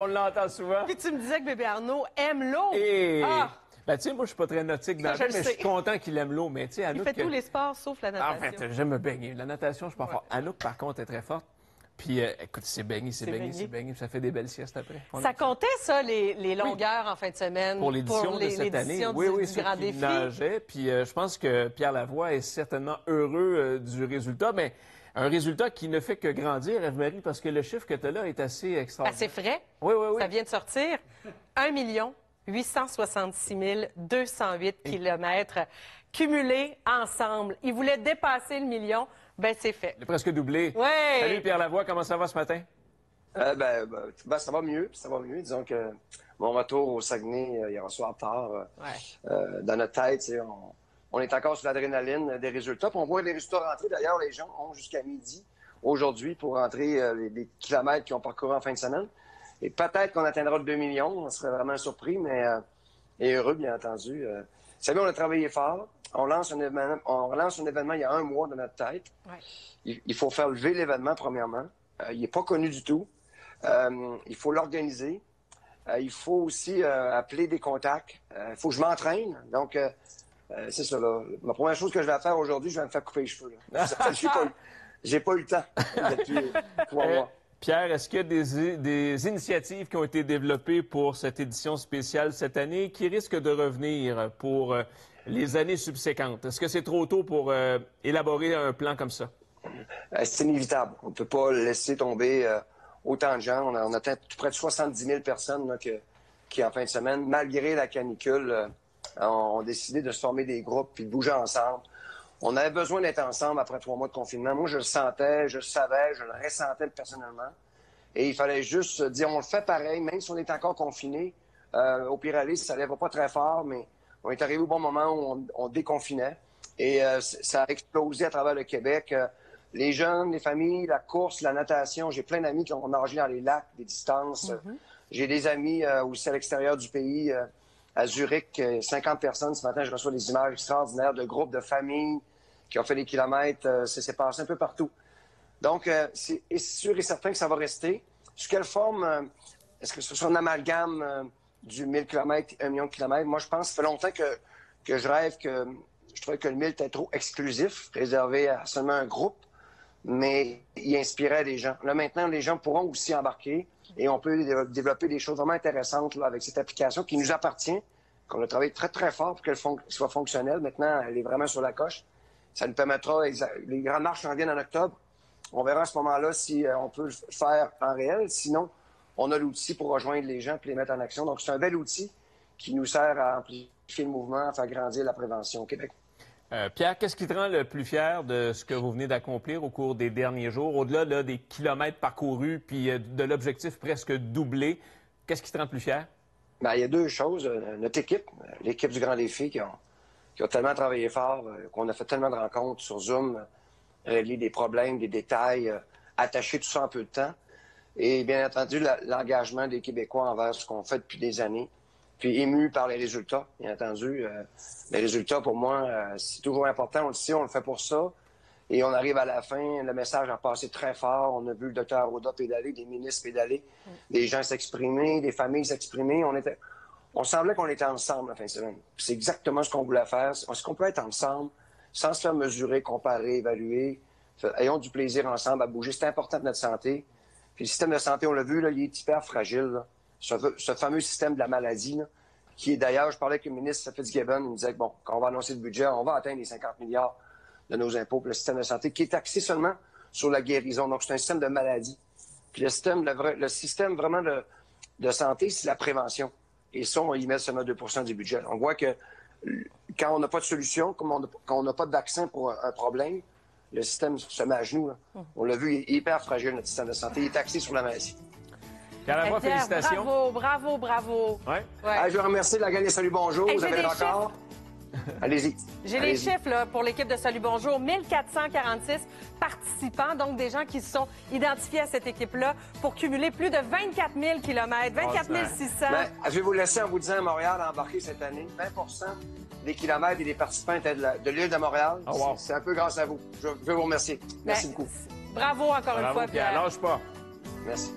On l'entend souvent. Puis tu me disais que bébé Arnaud aime l'eau. Et... Ah! Ben, tu sais, moi, je suis pas très nautique dans la vie, mais je suis content qu'il aime l'eau. Mais, tu sais, Il Anouk... fait tous les sports sauf la natation. En fait, j'aime me baigner. La natation, je suis pas fort. Anouk, par contre, est très forte. Puis, écoute, c'est baigné. Ça fait des belles siestes après. Ça comptait, ça, les longueurs en fin de semaine? Pour l'édition de cette année. Oui, du Grand Défi. Nageait. Puis, je pense que Pierre Lavoie est certainement heureux du résultat. Mais un résultat qui ne fait que grandir, Ève-Marie, parce que le chiffre que tu as là est assez extraordinaire. Assez frais. Oui. Ça vient de sortir. 1 866 208 kilomètres cumulés ensemble. Il voulait dépasser le million. Ben, c'est fait. Il a presque doublé. Oui. Salut Pierre Lavoie, comment ça va ce matin? Ça va mieux, Disons que mon retour au Saguenay hier soir tard, dans notre tête, on est encore sur l'adrénaline des résultats. Puis on voit les résultats rentrer. D'ailleurs, les gens ont jusqu'à midi aujourd'hui pour rentrer les kilomètres qu'ils ont parcouru en fin de semaine. Et peut-être qu'on atteindra le 2 millions. On serait vraiment surpris, mais et heureux, bien entendu. Vous savez, on a travaillé fort. On relance un événement il y a un mois dans notre tête. Ouais. Il faut faire lever l'événement, premièrement. Il n'est pas connu du tout. Il faut l'organiser. Il faut aussi appeler des contacts. Il faut que je m'entraîne. Donc, c'est ça. Là. La première chose que je vais faire aujourd'hui, je vais me faire couper les cheveux. J'ai pas eu le temps depuis 3 mois. Pierre, est-ce qu'il y a des initiatives qui ont été développées pour cette édition spéciale cette année qui risquent de revenir pour les années subséquentes? Est-ce que c'est trop tôt pour élaborer un plan comme ça? C'est inévitable. On ne peut pas laisser tomber autant de gens. On atteint tout près de 70 000 personnes là, qui, en fin de semaine, malgré la canicule, ont décidé de se former des groupes puis de bouger ensemble. On avait besoin d'être ensemble après 3 mois de confinement. Moi, je le sentais, je le savais, je le ressentais personnellement. Et il fallait juste dire, on le fait pareil, même si on est encore confiné. Au pire aller, ça ne va pas très fort, mais on est arrivé au bon moment où on déconfinait. Et ça a explosé à travers le Québec. Les jeunes, les familles, la course, la natation. J'ai plein d'amis qui ont nagé dans les lacs, des distances. J'ai des amis aussi à l'extérieur du pays, à Zurich, 50 personnes. Ce matin, je reçois des images extraordinaires de groupes, de familles qui ont fait des kilomètres. Ça s'est passé un peu partout. Donc, c'est sûr et certain que ça va rester. Sous quelle forme? Est-ce que ce sera un amalgame du 1000 km, 1 million de kilomètres? Moi, je pense que ça fait longtemps que je rêve que... Je trouvais que le 1000 était trop exclusif, réservé à seulement un groupe, mais il inspirait les gens. Là, maintenant, les gens pourront aussi embarquer et on peut développer des choses vraiment intéressantes là, avec cette application qui nous appartient, qu'on a travaillé très, très fort pour qu'elle soit fonctionnelle. Maintenant, elle est vraiment sur la coche. Ça nous permettra... Les grandes marches s'en viennent en octobre. On verra à ce moment-là si on peut le faire en réel. Sinon, on a l'outil pour rejoindre les gens et les mettre en action. Donc, c'est un bel outil qui nous sert à amplifier le mouvement, à faire grandir la prévention au Québec. Pierre, qu'est-ce qui te rend le plus fier de ce que vous venez d'accomplir au cours des derniers jours, au-delà là, des kilomètres parcourus puis de l'objectif presque doublé? Qu'est-ce qui te rend le plus fier? Bien, il y a 2 choses. Notre équipe, l'équipe du Grand Défi, qui ont tellement travaillé fort, qu'on a fait tellement de rencontres sur Zoom, régler des problèmes, des détails, attacher tout ça en peu de temps. Et bien entendu, l'engagement des Québécois envers ce qu'on fait depuis des années. Puis ému par les résultats, bien entendu. Les résultats, pour moi, c'est toujours important. On le sait, on le fait pour ça. Et on arrive à la fin, le message a passé très fort. On a vu le Dr Arruda pédaler, des ministres pédaler, des gens s'exprimer, des familles s'exprimer. On semblait qu'on était ensemble la fin de semaine. C'est exactement ce qu'on voulait faire. Est-ce qu'on peut être ensemble sans se faire mesurer, comparer, évaluer? Ayons du plaisir ensemble à bouger. C'est important de notre santé. Puis le système de santé, on l'a vu, là, il est hyper fragile. Là. Ce fameux système de la maladie, là, qui est d'ailleurs, je parlais avec le ministre Fitzgibbon, il me disait que bon, quand on va annoncer le budget, on va atteindre les 50 milliards de nos impôts pour le système de santé, qui est axé seulement sur la guérison. Donc, c'est un système de maladie. Puis le système vraiment de santé, c'est la prévention. Et ça, on y met seulement 2 % du budget. On voit que quand on n'a pas de solution, quand on n'a pas de vaccin pour un problème, le système se met à genoux. Là. On l'a vu, il est hyper fragile, notre système de santé. Il est axé sur la maladie. Pierre Lavoie, félicitations. Bravo. Ouais. Je veux remercier la gang des Salut Bonjour. Vous avez le record. Allez-y. J'ai les chiffres là, pour l'équipe de Salut Bonjour. 1446 participants, donc des gens qui se sont identifiés à cette équipe-là pour cumuler plus de 24 000 kilomètres, 24 600. Je vais vous laisser en vous disant à Montréal a embarqué cette année. 20 % des kilomètres et des participants étaient de l'île de Montréal. Oh, wow. C'est un peu grâce à vous. Je veux vous remercier. Merci beaucoup. Bravo encore une fois, Pierre. Lâche pas. Merci.